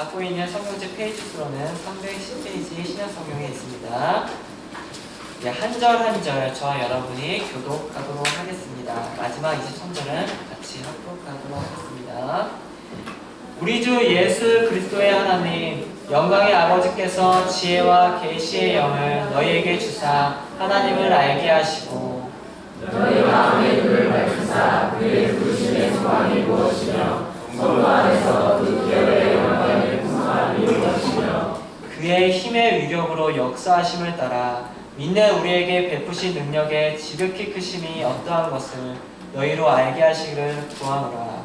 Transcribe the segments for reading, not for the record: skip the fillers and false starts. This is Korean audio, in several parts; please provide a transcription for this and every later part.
갖고 있는 성경책 페이지 수로는 310페이지 신약성경에 있습니다. 한 절 한 절 저와 여러분이 교독하도록 하겠습니다. 마지막 23절은 같이 합독하도록 하겠습니다. 우리 주 예수 그리스도의 하나님, 영광의 아버지께서 지혜와 계시의 영을 너희에게 주사 하나님을 알게 하시고 너희 마음의 눈을 밝히사 그의 부르심의 소망이 무엇이며 성도 안에서 그 기업의 영광을 풍성함이 무엇이며 그의 힘의 위력으로 역사하심을 따라 믿는 우리에게 베푸신 능력의 지극히 크심이 어떠한 것을 너희로 알게 하시기를 구하노라.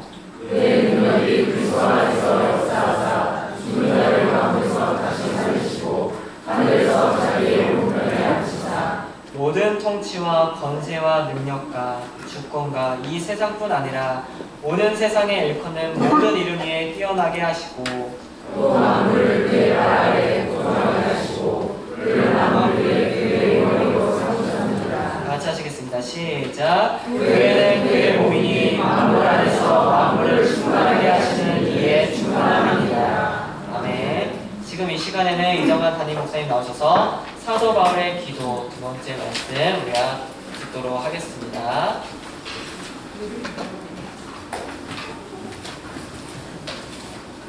그의 능력이 그리스도 안에서 역사하사 죽은 자를 가운데서 다시 살리시고 하늘에서 자기의 우편에 앉히사 모든 통치와 권세와 능력과 주권과 이 세상뿐 아니라 오는 세상에 일컫는 모든 이름 위에 뛰어나게 하시고 또 만물을 그의 발 아래 고정하게 하시고 그를 만물 위에 그의 영광으로 삼으셨느니라. 같이 하시겠습니다. 시작. 교회는 그의 몸이니 만물 안에서 만물을 충만하게 하시는 이의 충만함이니라. 아멘. 지금 이 시간에는 이정환 담임 목사님 나오셔서 사도 바울의 기도 두 번째 말씀 우리가 듣도록 하겠습니다.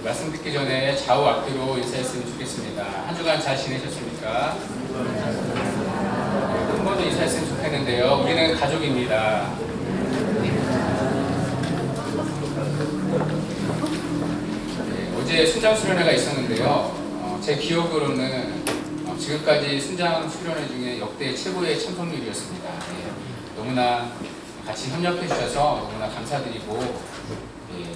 말씀 듣기 전에 좌우 앞뒤로 인사했으면 좋겠습니다. 한 주간 잘 지내셨습니까? 한 번 더 인사했으면 좋겠는데요. 우리는 가족입니다. 어제 순장 수련회가 있었는데요. 제 기억으로는 지금까지 순장 수련회 중에 역대 최고의 참석률이었습니다. 너무나 같이 협력해 주셔서 너무나 감사드리고 그리고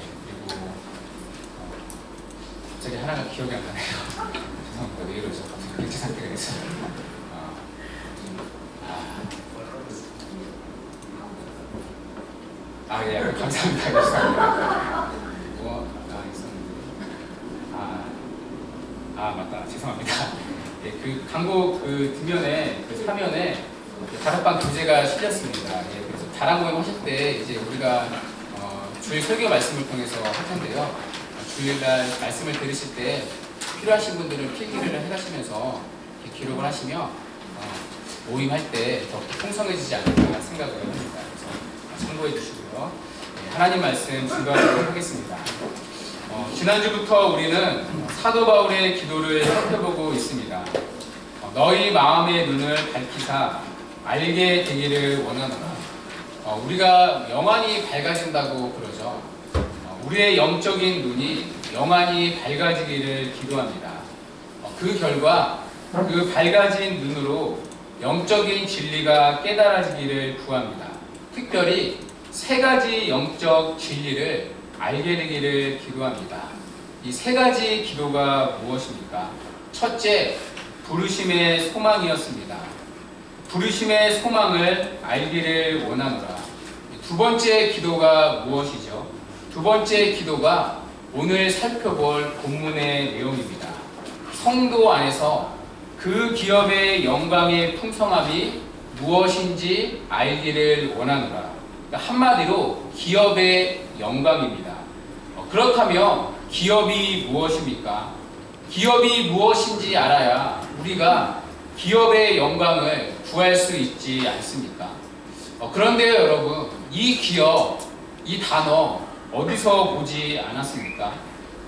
갑자기 하나가 기억이 안 나네요. 죄송합니다. 왜 이러죠? 갑자기 백지 상태가 됐어요. 예, 감사합니다. 죄송합니다. 맞다. 죄송합니다. 예, 그 광고 그 뒷면에, 그 사면에 다락방 교재가 실렸습니다. 예, 그래서 다락 모임 하실 때 이제 우리가 주일 설교 말씀을 통해서 할 텐데요. 주일날 말씀을 들으실 때 필요하신 분들은 필기를 해가시면서 기록을 하시면 모임할 때 더 풍성해지지 않을까 생각을 합니다. 그래서 참고해 주시고요. 네, 하나님 말씀 증거하도록 하겠습니다. 지난주부터 우리는 사도 바울의 기도를 살펴보고 있습니다. 너희 마음의 눈을 밝히사 알게 되기를 원하노라. 우리가 영안이 밝아진다고 그러죠. 우리의 영적인 눈이 영안이 밝아지기를 기도합니다. 그 결과 그 밝아진 눈으로 영적인 진리가 깨달아지기를 구합니다. 특별히 세 가지 영적 진리를 알게 되기를 기도합니다. 이 세 가지 기도가 무엇입니까? 첫째, 부르심의 소망이었습니다. 부르심의 소망을 알기를 원하노라. 두 번째 기도가 무엇이죠? 두 번째 기도가 오늘 살펴볼 본문의 내용입니다. 성도 안에서 그 기업의 영광의 풍성함이 무엇인지 알기를 원하노라. 한마디로 기업의 영광입니다. 그렇다면 기업이 무엇입니까? 기업이 무엇인지 알아야 우리가 기업의 영광을 구할 수 있지 않습니까? 그런데요, 여러분, 이 기업, 이 단어 어디서 보지 않았습니까?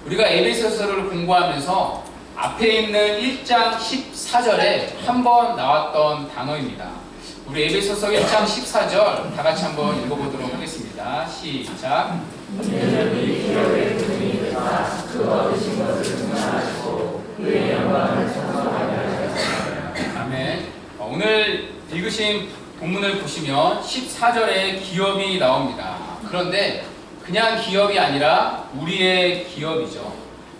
우리가 에베소서를 공부하면서 앞에 있는 1장 14절에 한번 나왔던 단어입니다. 우리 에베소서 1장 14절 다 같이 한번 읽어보도록 하겠습니다. 시작. 예전이 기업의 분이 되사 그 얻으신 것을 충만하시고 그의 영광을 찬송하게 하셨습니다. 아멘. 오늘 읽으신 본문을 보시면 14절에 기업이 나옵니다. 그런데 그냥 기업이 아니라 우리의 기업이죠.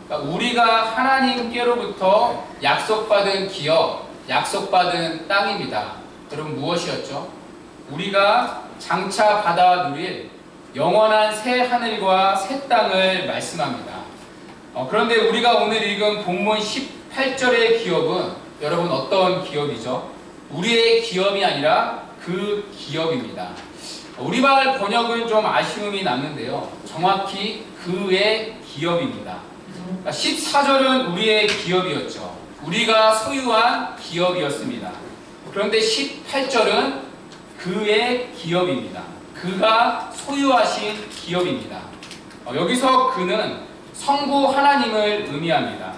그러니까 우리가 하나님께로부터 약속받은 기업, 약속받은 땅입니다. 여러분 무엇이었죠? 우리가 장차 받아 누릴 영원한 새 하늘과 새 땅을 말씀합니다. 그런데 우리가 오늘 읽은 본문 18절의 기업은 여러분 어떤 기업이죠? 우리의 기업이 아니라 그 기업입니다. 우리말 번역은 좀 아쉬움이 남는데요. 정확히 그의 기업입니다. 14절은 우리의 기업이었죠. 우리가 소유한 기업이었습니다. 그런데 18절은 그의 기업입니다. 그가 소유하신 기업입니다. 여기서 그는 성부 하나님을 의미합니다.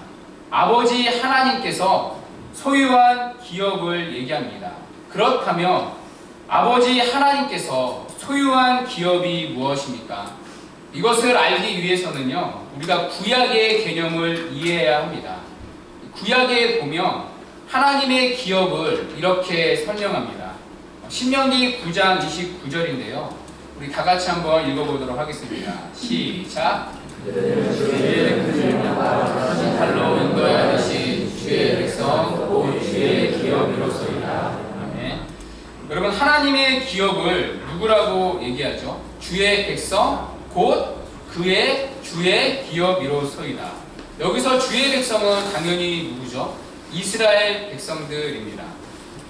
아버지 하나님께서 소유한 기업을 얘기합니다. 그렇다면 아버지 하나님께서 소유한 기업이 무엇입니까? 이것을 알기 위해서는요, 우리가 구약의 개념을 이해해야 합니다. 구약에 보면 하나님의 기업을 이렇게 설명합니다. 신명기 9장 29절인데요. 우리 다 같이 한번 읽어보도록 하겠습니다. 시작. 칼로 인도하듯이 주의 백성 곧 주의 기업이로소이다. 아멘. 여러분, 하나님의 기업을 누구라고 얘기하죠? 주의 백성 곧 그의 주의 기업이로소이다. 여기서 주의 백성은 당연히 누구죠? 이스라엘 백성들입니다.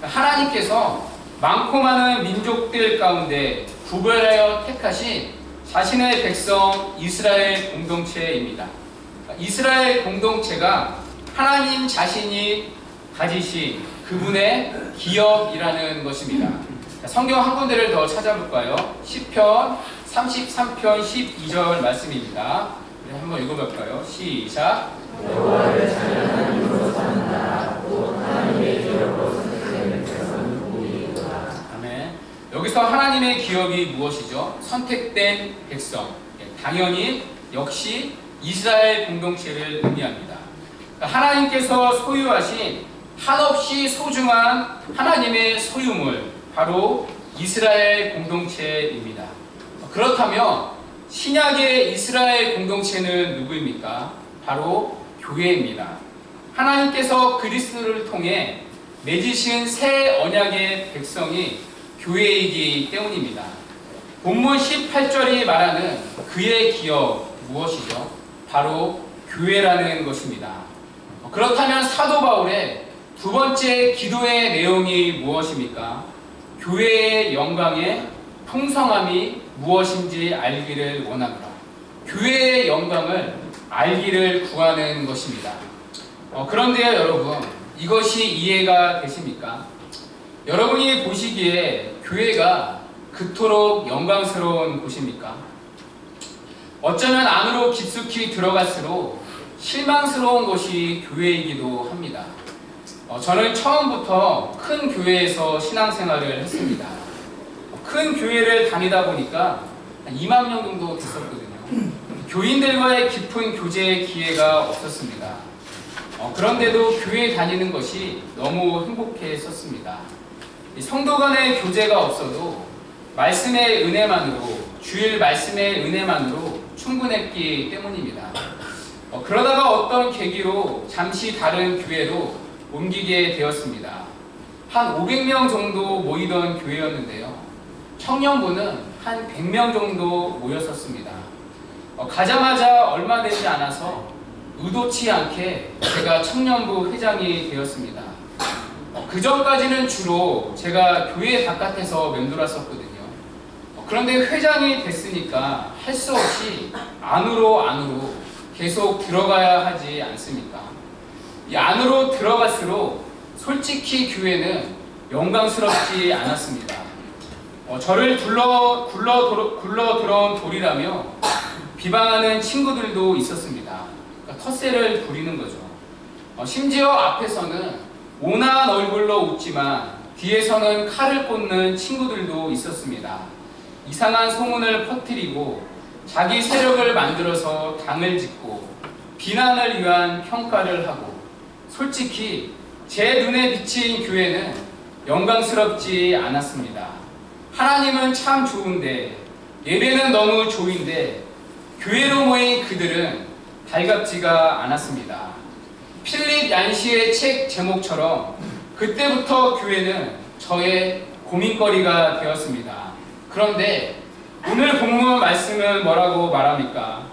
하나님께서 많고 많은 민족들 가운데 구별하여 택하신 자신의 백성 이스라엘 공동체입니다. 이스라엘 공동체가 하나님 자신이 가지신 그분의 기업이라는 것입니다. 성경 한 군데를 더 찾아볼까요? 시편 33편 12절 말씀입니다. 우리 한번 읽어볼까요? 시작. 여호와를 찬양하는 이로 사는 나라 곧 하나님의 기업으로 선택된 백성은 복이로다. 아멘. 여기서 하나님의 기업이 무엇이죠? 선택된 백성. 당연히 역시 이스라엘 공동체를 의미합니다. 하나님께서 소유하신 한없이 소중한 하나님의 소유물, 바로 이스라엘 공동체입니다. 그렇다면 신약의 이스라엘 공동체는 누구입니까? 바로 교회입니다. 하나님께서 그리스도를 통해 맺으신 새 언약의 백성이 교회이기 때문입니다. 본문 18절이 말하는 그의 기업 무엇이죠? 바로 교회라는 것입니다. 그렇다면 사도 바울의 두 번째 기도의 내용이 무엇입니까? 교회의 영광의 풍성함이 무엇인지 알기를 원하노라. 교회의 영광을 알기를 구하는 것입니다. 그런데요, 여러분, 이것이 이해가 되십니까? 여러분이 보시기에 교회가 그토록 영광스러운 곳입니까? 어쩌면 안으로 깊숙이 들어갈수록 실망스러운 곳이 교회이기도 합니다. 저는 처음부터 큰 교회에서 신앙생활을 했습니다. 큰 교회를 다니다 보니까 한 2만 명 정도 됐었거든요. 교인들과의 깊은 교제 기회가 없었습니다. 그런데도 교회 다니는 것이 너무 행복했었습니다. 성도 간의 교제가 없어도 말씀의 은혜만으로, 주일 말씀의 은혜만으로 충분했기 때문입니다. 그러다가 어떤 계기로 잠시 다른 교회로 옮기게 되었습니다. 한 500명 정도 모이던 교회였는데요. 청년부는 한 100명 정도 모였었습니다. 가자마자 얼마 되지 않아서 의도치 않게 제가 청년부 회장이 되었습니다. 그 전까지는 주로 제가 교회 바깥에서 맴돌았었거든요. 그런데 회장이 됐으니까 할 수 없이 안으로 계속 들어가야 하지 않습니까? 이 안으로 들어갈수록 솔직히 교회는 영광스럽지 않았습니다. 저를 굴러 들어온 돌이라며 비방하는 친구들도 있었습니다. 그러니까 텃세를 부리는 거죠. 심지어 앞에서는 온화한 얼굴로 웃지만 뒤에서는 칼을 꽂는 친구들도 있었습니다. 이상한 소문을 퍼뜨리고 자기 세력을 만들어서 당을 짓고 비난을 위한 평가를 하고, 솔직히 제 눈에 비친 교회는 영광스럽지 않았습니다. 하나님은 참 좋은데, 예배는 너무 좋은데 교회로 모인 그들은 달갑지가 않았습니다. 필립 얀시의 책 제목처럼 그때부터 교회는 저의 고민거리가 되었습니다. 그런데 오늘 본문 말씀은 뭐라고 말합니까?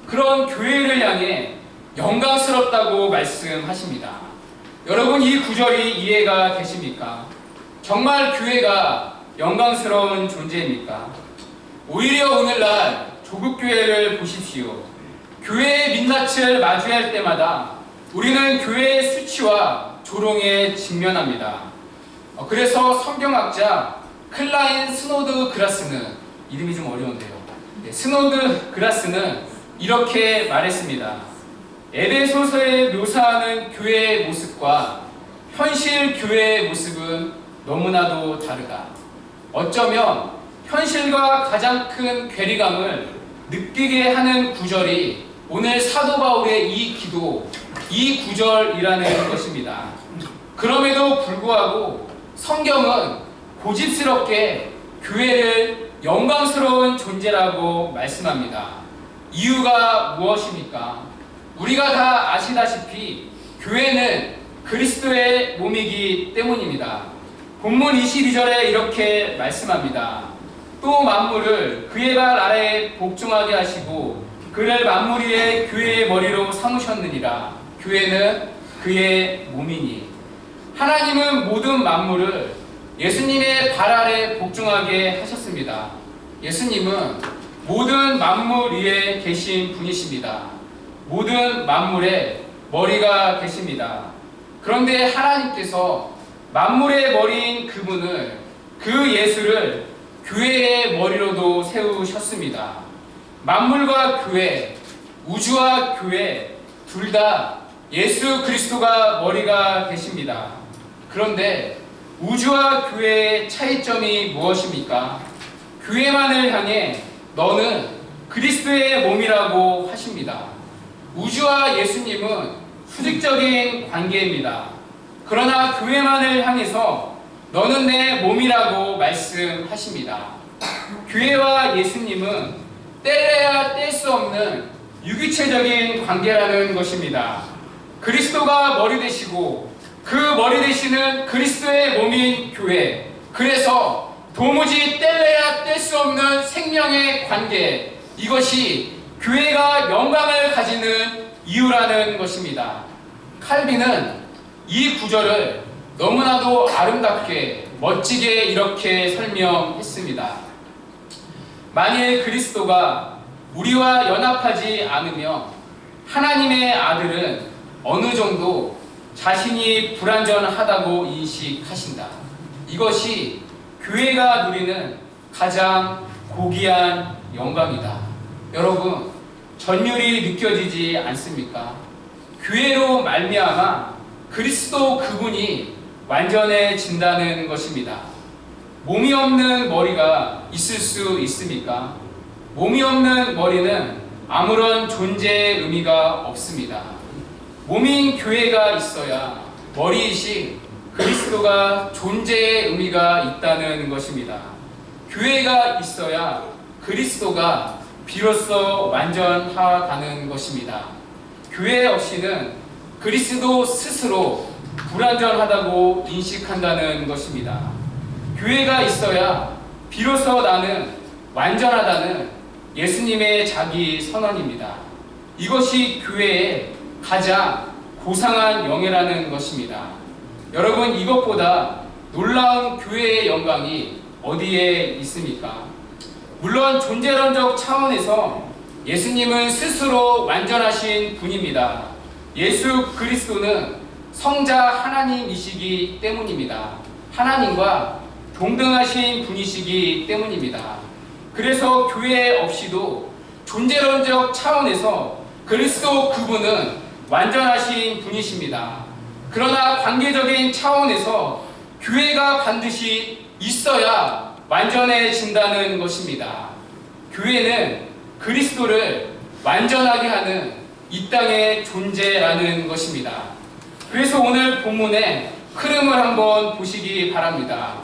그런 교회를 향해 영광스럽다고 말씀하십니다. 여러분, 이 구절이 이해가 되십니까? 정말 교회가 영광스러운 존재입니까? 오히려 오늘날 조국교회를 보십시오. 교회의 민낯을 마주할 때마다 우리는 교회의 수치와 조롱에 직면합니다. 그래서 성경학자 클라인 스노드 그라스는, 이름이 좀 어려운데요. 스노드 그라스는 이렇게 말했습니다. 에베소서에 묘사하는 교회의 모습과 현실 교회의 모습은 너무나도 다르다. 어쩌면 현실과 가장 큰 괴리감을 느끼게 하는 구절이 오늘 사도 바울의 이 기도, 이 구절이라는 것입니다. 그럼에도 불구하고 성경은 고집스럽게 교회를 영광스러운 존재라고 말씀합니다. 이유가 무엇입니까? 우리가 다 아시다시피 교회는 그리스도의 몸이기 때문입니다. 본문 22절에 이렇게 말씀합니다. 또 만물을 그의 발 아래에 복종하게 하시고 그를 만물 위에 교회의 머리로 삼으셨느니라. 교회는 그의 몸이니. 하나님은 모든 만물을 예수님의 발 아래 복종하게 하셨습니다. 예수님은 모든 만물 위에 계신 분이십니다. 모든 만물의 머리가 되십니다. 그런데 하나님께서 만물의 머리인 그분을, 그 예수를 교회의 머리로도 세우셨습니다. 만물과 교회, 우주와 교회 둘 다 예수 그리스도가 머리가 되십니다. 그런데 우주와 교회의 차이점이 무엇입니까? 교회만을 향해 너는 그리스도의 몸이라고 하십니다. 우주와 예수님은 수직적인 관계입니다. 그러나 교회만을 향해서 너는 내 몸이라고 말씀하십니다. 교회와 예수님은 뗄래야 뗄 수 없는 유기체적인 관계라는 것입니다. 그리스도가 머리 되시고 그 머리 되시는 그리스도의 몸인 교회, 그래서 도무지 뗄래야 뗄 수 없는 생명의 관계, 이것이 교회가 영광을 가지는 이유라는 것입니다. 칼빈은 이 구절을 너무나도 아름답게 멋지게 이렇게 설명했습니다. 만일 그리스도가 우리와 연합하지 않으면 하나님의 아들은 어느 정도 자신이 불완전하다고 인식하신다. 이것이 교회가 누리는 가장 고귀한 영광이다. 여러분, 전율이 느껴지지 않습니까? 교회로 말미암아 그리스도 그분이 완전해진다는 것입니다. 몸이 없는 머리가 있을 수 있습니까? 몸이 없는 머리는 아무런 존재의 의미가 없습니다. 몸인 교회가 있어야 머리이신 그리스도가 존재의 의미가 있다는 것입니다. 교회가 있어야 그리스도가 비로소 완전하다는 것입니다. 교회 없이는 그리스도 스스로 불완전하다고 인식한다는 것입니다. 교회가 있어야 비로소 나는 완전하다는 예수님의 자기 선언입니다. 이것이 교회의 가장 고상한 영예라는 것입니다. 여러분, 이것보다 놀라운 교회의 영광이 어디에 있습니까? 물론 존재론적 차원에서 예수님은 스스로 완전하신 분입니다. 예수 그리스도는 성자 하나님이시기 때문입니다. 하나님과 동등하신 분이시기 때문입니다. 그래서 교회 없이도 존재론적 차원에서 그리스도 그분은 완전하신 분이십니다. 그러나 관계적인 차원에서 교회가 반드시 있어야 완전해진다는 것입니다. 교회는 그리스도를 완전하게 하는 이 땅의 존재라는 것입니다. 그래서 오늘 본문의 흐름을 한번 보시기 바랍니다.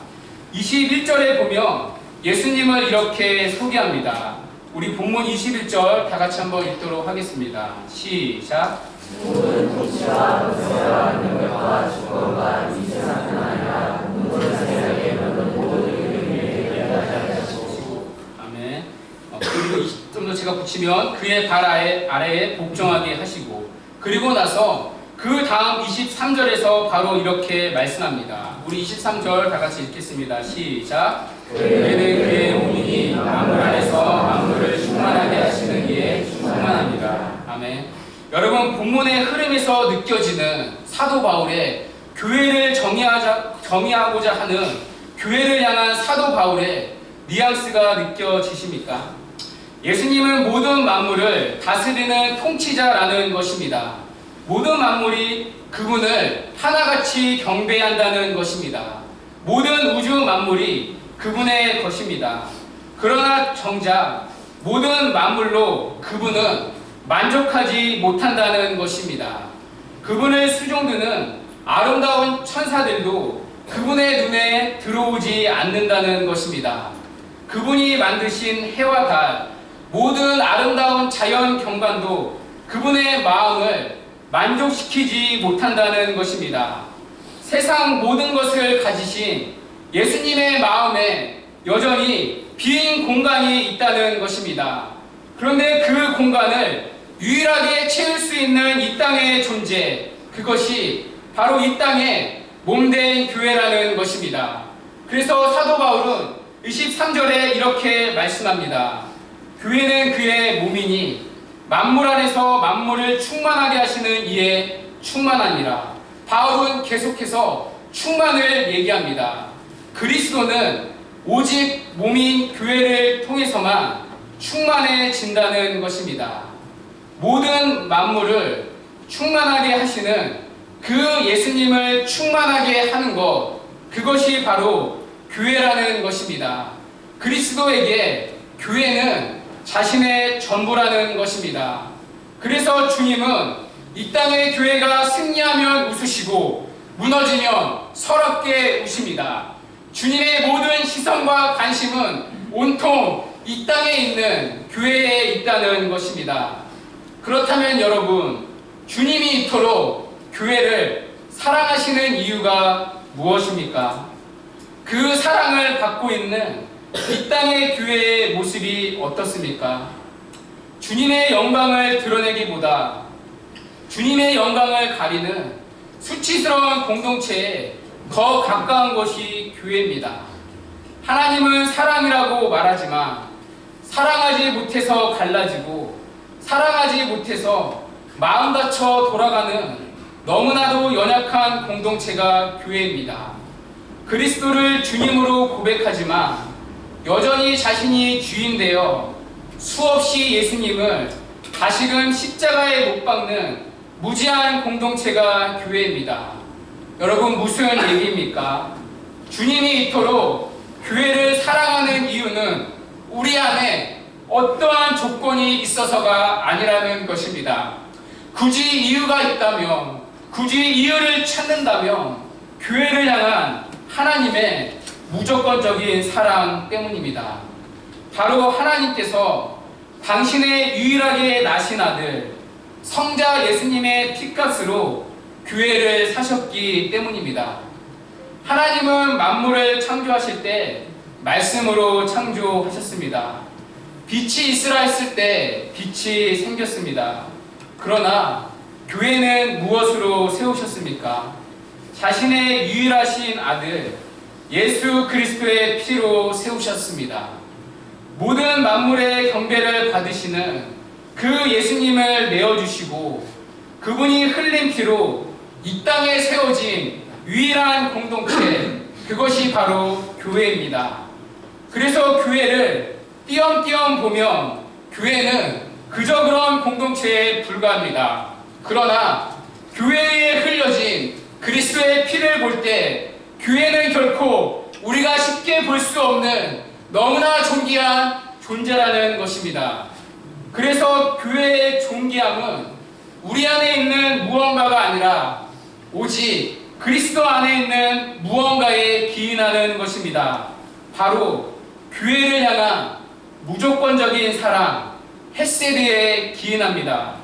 21절에 보면 예수님을 이렇게 소개합니다. 우리 본문 21절 다 같이 한번 읽도록 하겠습니다. 시작. 모든 통치와 권세와 능력과 주권과 이 세상뿐 아니라 모든 세상에 있는 모든 이름을 예배하게 하시고. 아멘. 그리고 좀 더 제가 붙이면 그의 발 아래에 복종하게 하시고, 그리고 나서 그 다음 23절에서 바로 이렇게 말씀합니다. 우리 23절 다 같이 읽겠습니다. 시작. 그는 그의 몸이니 만물 안에서 만물을 충만하게 하시는 이에 충만합니다. 아멘. 아멘. 여러분, 본문의 흐름에서 느껴지는 사도 바울의 교회를 정의하고자 하는 교회를 향한 사도 바울의 뉘앙스가 느껴지십니까? 예수님은 모든 만물을 다스리는 통치자라는 것입니다. 모든 만물이 그분을 하나같이 경배한다는 것입니다. 모든 우주 만물이 그분의 것입니다. 그러나 정작 모든 만물로 그분은 만족하지 못한다는 것입니다. 그분을 수종드는 아름다운 천사들도 그분의 눈에 들어오지 않는다는 것입니다. 그분이 만드신 해와 달, 모든 아름다운 자연 경관도 그분의 마음을 만족시키지 못한다는 것입니다. 세상 모든 것을 가지신 예수님의 마음에 여전히 빈 공간이 있다는 것입니다. 그런데 그 공간을 유일하게 채울 수 있는 이 땅의 존재, 그것이 바로 이 땅의 몸된 교회라는 것입니다. 그래서 사도 바울은 23절에 이렇게 말씀합니다. 교회는 그의 몸이니 만물 안에서 만물을 충만하게 하시는 이에 충만하니라. 바울은 계속해서 충만을 얘기합니다. 그리스도는 오직 몸인 교회를 통해서만 충만해진다는 것입니다. 모든 만물을 충만하게 하시는 그 예수님을 충만하게 하는 것, 그것이 바로 교회라는 것입니다. 그리스도에게 교회는 자신의 전부라는 것입니다. 그래서 주님은 이 땅의 교회가 승리하면 웃으시고 무너지면 서럽게 우십니다. 주님의 모든 시선과 관심은 온통 이 땅에 있는 교회에 있다는 것입니다. 그렇다면 여러분, 주님이 이토록 교회를 사랑하시는 이유가 무엇입니까? 그 사랑을 받고 있는 이 땅의 교회의 모습이 어떻습니까? 주님의 영광을 드러내기보다 주님의 영광을 가리는 수치스러운 공동체에 더 가까운 것이 교회입니다. 하나님은 사랑이라고 말하지만 사랑하지 못해서 갈라지고 사랑하지 못해서 마음 다쳐 돌아가는 너무나도 연약한 공동체가 교회입니다. 그리스도를 주님으로 고백하지만 여전히 자신이 주인되어 수없이 예수님을 다시금 십자가에 못 박는 무지한 공동체가 교회입니다. 여러분, 무슨 얘기입니까? 주님이 이토록 교회를 사랑하는 이유는 우리 안에 어떠한 조건이 있어서가 아니라는 것입니다. 굳이 이유가 있다면, 굳이 이유를 찾는다면 교회를 향한 하나님의 무조건적인 사랑 때문입니다. 바로 하나님께서 당신의 유일하게 나신 아들 성자 예수님의 핏값으로 교회를 사셨기 때문입니다. 하나님은 만물을 창조하실 때 말씀으로 창조하셨습니다. 빛이 있으라 했을 때 빛이 생겼습니다. 그러나 교회는 무엇으로 세우셨습니까? 자신의 유일하신 아들 예수 그리스도의 피로 세우셨습니다. 모든 만물의 경배를 받으시는 그 예수님을 내어주시고 그분이 흘린 피로 이 땅에 세워진 유일한 공동체, 그것이 바로 교회입니다. 그래서 교회를 띄엄띄엄 보면 교회는 그저 그런 공동체에 불과합니다. 그러나 교회에 흘려진 그리스도의 피를 볼 때 교회는 결코 우리가 쉽게 볼 수 없는 너무나 존귀한 존재라는 것입니다. 그래서 교회의 존귀함은 우리 안에 있는 무언가가 아니라 오직 그리스도 안에 있는 무언가에 기인하는 것입니다. 바로 교회를 향한 무조건적인 사랑, 헤세드에 기인합니다.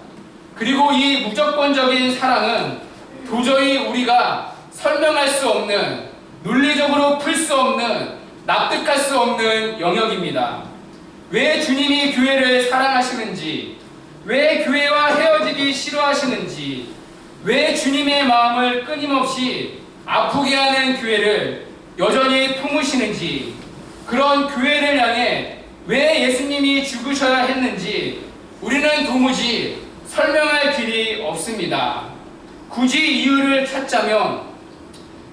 그리고 이 무조건적인 사랑은 도저히 우리가 설명할 수 없는, 논리적으로 풀 수 없는, 납득할 수 없는 영역입니다. 왜 주님이 교회를 사랑하시는지, 왜 교회와 헤어지기 싫어하시는지, 왜 주님의 마음을 끊임없이 아프게 하는 교회를 여전히 품으시는지, 그런 교회를 향해 왜 예수님이 죽으셔야 했는지 우리는 도무지 설명할 길이 없습니다. 굳이 이유를 찾자면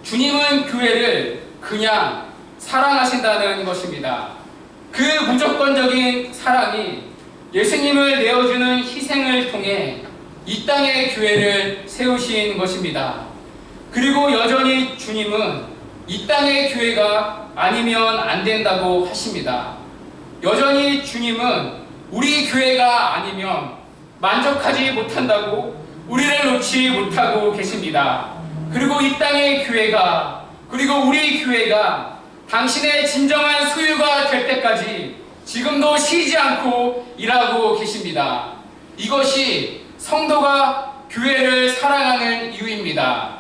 주님은 교회를 그냥 사랑하신다는 것입니다. 그 무조건적인 사랑이 예수님을 내어주는 희생을 통해 이 땅의 교회를 세우신 것입니다. 그리고 여전히 주님은 이 땅의 교회가 아니면 안 된다고 하십니다. 여전히 주님은 우리 교회가 아니면 만족하지 못한다고 우리를 놓지 못하고 계십니다. 그리고 이 땅의 교회가, 그리고 우리 교회가 당신의 진정한 소유가 될 때까지 지금도 쉬지 않고 일하고 계십니다. 이것이 성도가 교회를 사랑하는 이유입니다.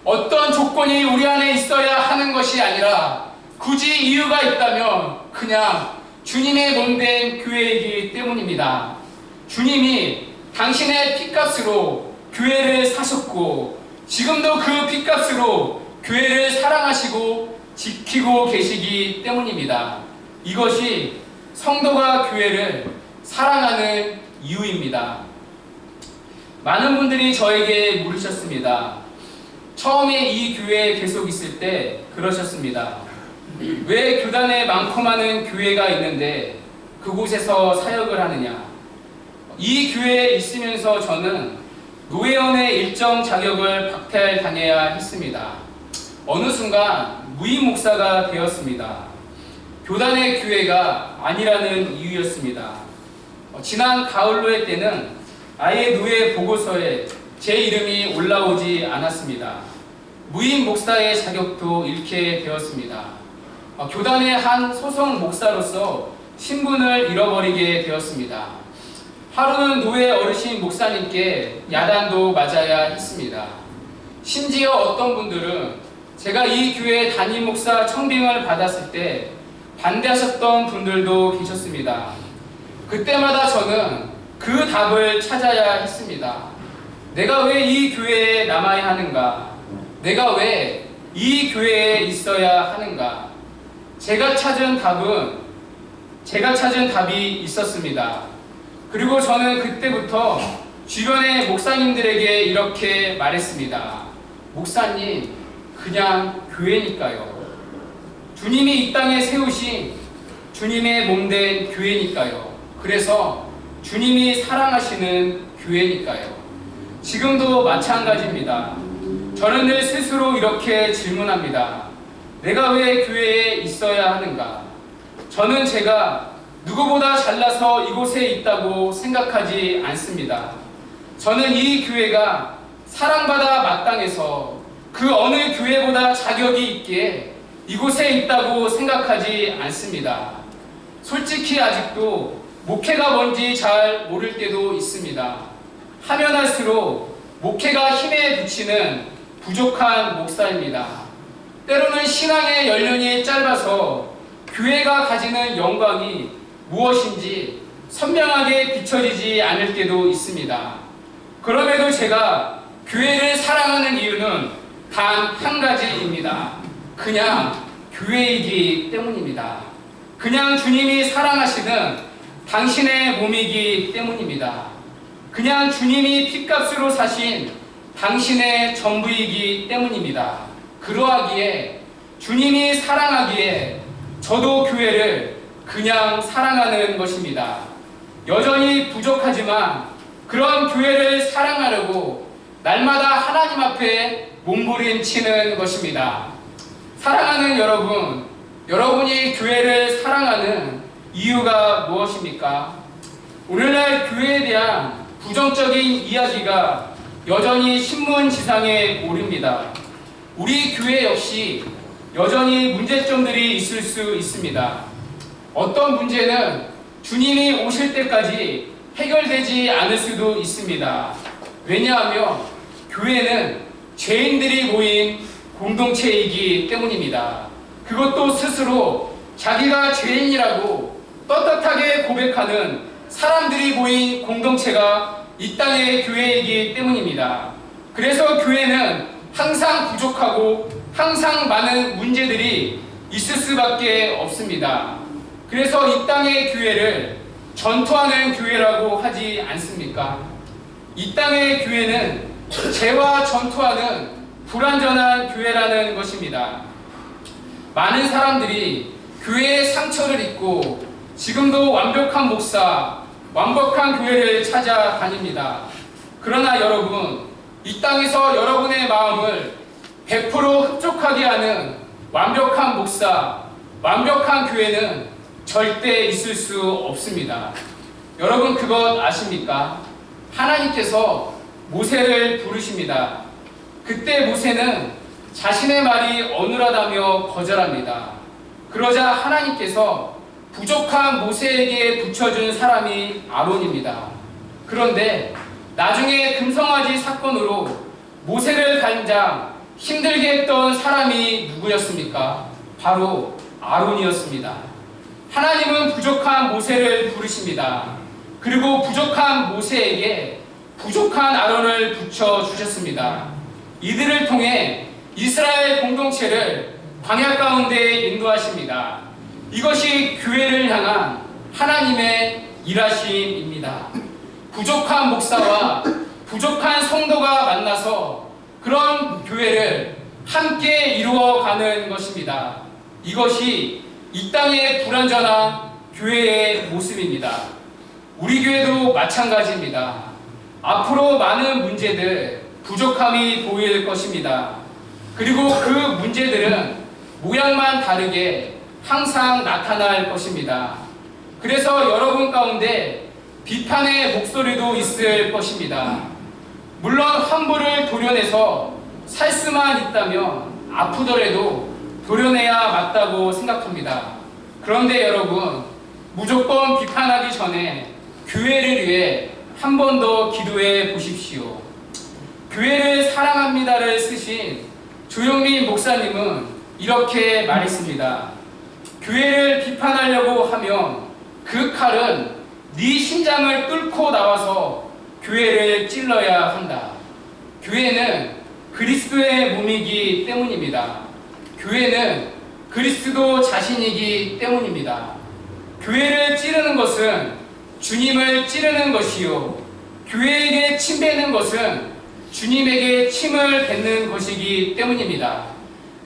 어떤 조건이 우리 안에 있어야 하는 것이 아니라 굳이 이유가 있다면 그냥 주님의 몸된 교회이기 때문입니다. 주님이 당신의 핏값으로 교회를 사셨고 지금도 그 핏값으로 교회를 사랑하시고 지키고 계시기 때문입니다. 이것이 성도가 교회를 사랑하는 이유입니다. 많은 분들이 저에게 물으셨습니다. 처음에 이 교회에 계속 있을 때 그러셨습니다. 왜 교단에 많고 많은 교회가 있는데 그곳에서 사역을 하느냐? 이 교회에 있으면서 저는 노회원의 일정 자격을 박탈당해야 했습니다. 어느 순간 무임 목사가 되었습니다. 교단의 교회가 아니라는 이유였습니다. 지난 가을로의 때는 아예 노회 보고서에 제 이름이 올라오지 않았습니다. 무임 목사의 자격도 잃게 되었습니다. 교단의 한 소속 목사로서 신분을 잃어버리게 되었습니다. 하루는 노회 어르신 목사님께 야단도 맞아야 했습니다. 심지어 어떤 분들은 제가 이 교회 담임 목사 청빙을 받았을 때 반대하셨던 분들도 계셨습니다. 그때마다 저는 그 답을 찾아야 했습니다. 내가 왜 이 교회에 남아야 하는가? 내가 왜 이 교회에 있어야 하는가? 제가 찾은 답이 있었습니다. 그리고 저는 그때부터 주변의 목사님들에게 이렇게 말했습니다. 목사님, 그냥 교회니까요. 주님이 이 땅에 세우신 주님의 몸된 교회니까요. 그래서 주님이 사랑하시는 교회니까요. 지금도 마찬가지입니다. 저는 늘 스스로 이렇게 질문합니다. 내가 왜 교회에 있어야 하는가? 저는 제가 누구보다 잘나서 이곳에 있다고 생각하지 않습니다. 저는 이 교회가 사랑받아 마땅해서 그 어느 교회보다 자격이 있기에 이곳에 있다고 생각하지 않습니다. 솔직히 아직도 목회가 뭔지 잘 모를 때도 있습니다. 하면 할수록 목회가 힘에 부치는 부족한 목사입니다. 때로는 신앙의 연륜이 짧아서 교회가 가지는 영광이 무엇인지 선명하게 비춰지지 않을 때도 있습니다. 그럼에도 제가 교회를 사랑하는 이유는 단 한 가지입니다. 그냥 교회이기 때문입니다. 그냥 주님이 사랑하시는 당신의 몸이기 때문입니다. 그냥 주님이 핏값으로 사신 당신의 전부이기 때문입니다. 그러하기에 주님이 사랑하기에 저도 교회를 그냥 사랑하는 것입니다. 여전히 부족하지만 그런 교회를 사랑하려고 날마다 하나님 앞에 몸부림치는 것입니다. 사랑하는 여러분, 여러분이 교회를 사랑하는 이유가 무엇입니까? 오늘날 교회에 대한 부정적인 이야기가 여전히 신문지상에 오릅니다. 우리 교회 역시 여전히 문제점들이 있을 수 있습니다. 어떤 문제는 주님이 오실 때까지 해결되지 않을 수도 있습니다. 왜냐하면 교회는 죄인들이 모인 공동체이기 때문입니다. 그것도 스스로 자기가 죄인이라고 떳떳하게 고백하는 사람들이 모인 공동체가 이 땅의 교회이기 때문입니다. 그래서 교회는 항상 부족하고 항상 많은 문제들이 있을 수밖에 없습니다. 그래서 이 땅의 교회를 전투하는 교회라고 하지 않습니까? 이 땅의 교회는 죄와 전투하는 불완전한 교회라는 것입니다. 많은 사람들이 교회의 상처를 입고 지금도 완벽한 목사, 완벽한 교회를 찾아다닙니다. 그러나 여러분, 이 땅에서 여러분의 마음을 100% 흡족하게 하는 완벽한 목사, 완벽한 교회는 절대 있을 수 없습니다. 여러분 그것 아십니까? 하나님께서 모세를 부르십니다. 그때 모세는 자신의 말이 어눌하다며 거절합니다. 그러자 하나님께서 부족한 모세에게 붙여준 사람이 아론입니다. 그런데 나중에 금송아지 사건으로 모세를 가장 힘들게 했던 사람이 누구였습니까? 바로 아론이었습니다. 하나님은 부족한 모세를 부르십니다. 그리고 부족한 모세에게 부족한 아론을 붙여주셨습니다. 이들을 통해 이스라엘 공동체를 광야 가운데 인도하십니다. 이것이 교회를 향한 하나님의 일하심입니다. 부족한 목사와 부족한 성도가 만나서 그런 교회를 함께 이루어가는 것입니다. 이것이 이 땅의 불완전한 교회의 모습입니다. 우리 교회도 마찬가지입니다. 앞으로 많은 문제들, 부족함이 보일 것입니다. 그리고 그 문제들은 모양만 다르게 항상 나타날 것입니다. 그래서 여러분 가운데 비판의 목소리도 있을 것입니다. 물론 환부를 도려내서 살 수만 있다면 아프더라도 도려내야 맞다고 생각합니다. 그런데 여러분, 무조건 비판하기 전에 교회를 위해 한 번 더 기도해 보십시오. 교회를 사랑합니다를 쓰신 조영민 목사님은 이렇게 말했습니다. 교회를 비판하려고 하면 그 칼은 네 심장을 뚫고 나와서 교회를 찔러야 한다. 교회는 그리스도의 몸이기 때문입니다. 교회는 그리스도 자신이기 때문입니다. 교회를 찌르는 것은 주님을 찌르는 것이요, 교회에게 침뱉는 것은 주님에게 침을 뱉는 것이기 때문입니다.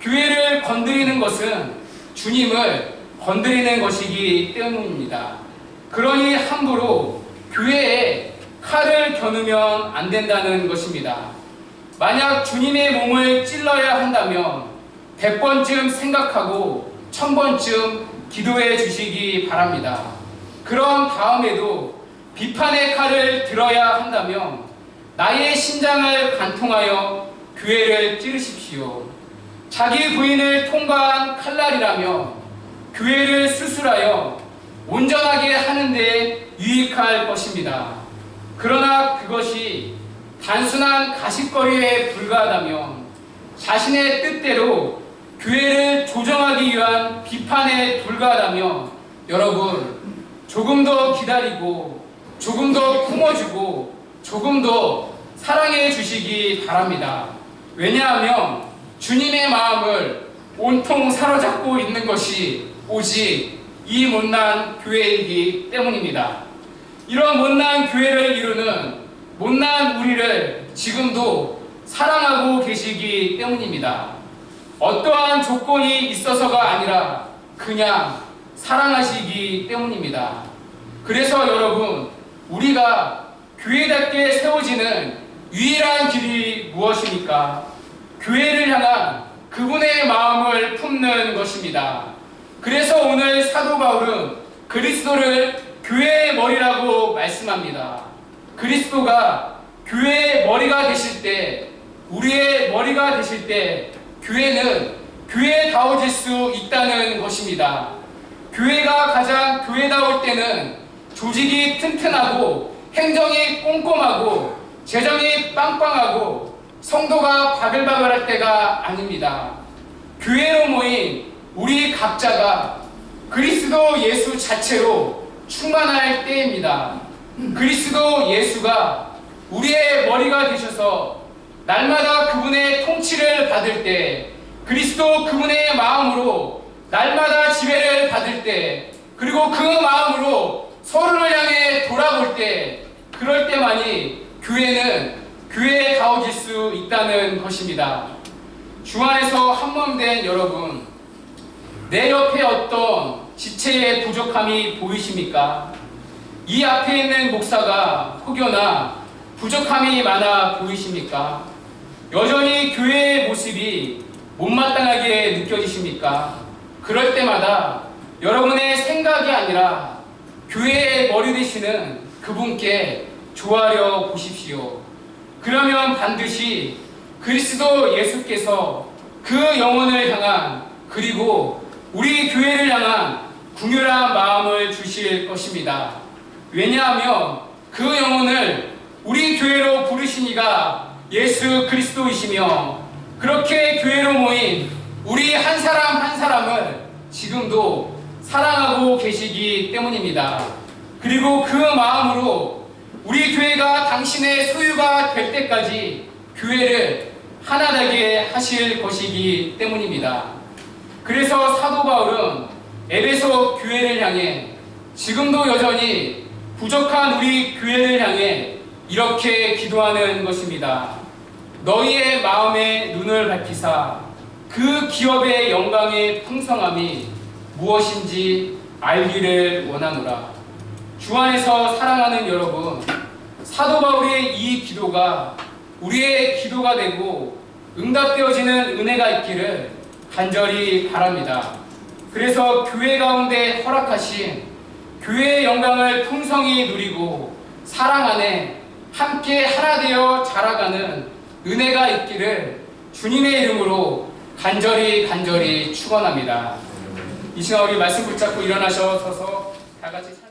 교회를 건드리는 것은 주님을 건드리는 것이기 때문입니다. 그러니 함부로 교회에 칼을 겨누면 안 된다는 것입니다. 만약 주님의 몸을 찔러야 한다면 100번쯤 생각하고 1000번쯤 기도해 주시기 바랍니다. 그런 다음에도 비판의 칼을 들어야 한다면 나의 심장을 간통하여 교회를 찌르십시오. 자기 부인을 통과한 칼날이라며 교회를 수술하여 온전하게 하는 데 유익할 것입니다. 그러나 그것이 단순한 가십거리에 불과하다면 자신의 뜻대로 교회를 조정하기 위한 비판에 불과하다면 여러분, 조금 더 기다리고 조금 더 품어주고 조금 더 사랑해 주시기 바랍니다. 왜냐하면 주님의 마음을 온통 사로잡고 있는 것이 오직 이 못난 교회이기 때문입니다. 이런 못난 교회를 이루는 못난 우리를 지금도 사랑하고 계시기 때문입니다. 어떠한 조건이 있어서가 아니라 그냥 사랑하시기 때문입니다. 그래서 여러분, 우리가 교회답게 세워지는 유일한 길이 무엇입니까? 교회를 향한 그분의 마음을 품는 것입니다. 그래서 오늘 사도 바울은 그리스도를 교회의 머리라고 말씀합니다. 그리스도가 교회의 머리가 되실 때, 우리의 머리가 되실 때 교회는 교회다워질 수 있다는 것입니다. 교회가 가장 교회다울 때는 조직이 튼튼하고 행정이 꼼꼼하고 재정이 빵빵하고 성도가 바글바글할 때가 아닙니다. 교회로 모인 우리 각자가 그리스도 예수 자체로 충만할 때입니다. 그리스도 예수가 우리의 머리가 되셔서 날마다 그분의 통치를 받을 때, 그리스도 그분의 마음으로 날마다 지배를 받을 때, 그리고 그 마음으로 서로를 향해 돌아볼 때, 그럴 때만이 교회는 교회에 가워질 수 있다는 것입니다. 주 안에서 한몸된 여러분, 내 옆에 어떤 지체의 부족함이 보이십니까? 이 앞에 있는 목사가 혹여나 부족함이 많아 보이십니까? 여전히 교회의 모습이 못마땅하게 느껴지십니까? 그럴 때마다 여러분의 생각이 아니라 교회의 머리 되시는 그분께 조아려 보십시오. 그러면 반드시 그리스도 예수께서 그 영혼을 향한, 그리고 우리 교회를 향한 궁휼한 마음을 주실 것입니다. 왜냐하면 그 영혼을 우리 교회로 부르신 이가 예수 그리스도이시며, 그렇게 교회로 모인 우리 한 사람 한 사람을 지금도 사랑하고 계시기 때문입니다. 그리고 그 마음으로 우리 교회가 당신의 소유가 될 때까지 교회를 하나 되게 하실 것이기 때문입니다. 그래서 사도 바울은 에베소 교회를 향해, 지금도 여전히 부족한 우리 교회를 향해 이렇게 기도하는 것입니다. 너희의 마음의 눈을 밝히사 그 기업의 영광의 풍성함이 무엇인지 알기를 원하노라. 주 안에서 사랑하는 여러분, 사도 바울의 이 기도가 우리의 기도가 되고 응답되어지는 은혜가 있기를 간절히 바랍니다. 그래서 교회 가운데 허락하신 교회의 영광을 풍성히 누리고 사랑 안에 함께 하나 되어 자라가는 은혜가 있기를 주님의 이름으로 간절히 축원합니다. 이 시간 우리 말씀 붙잡고 일어나셔서 다 같이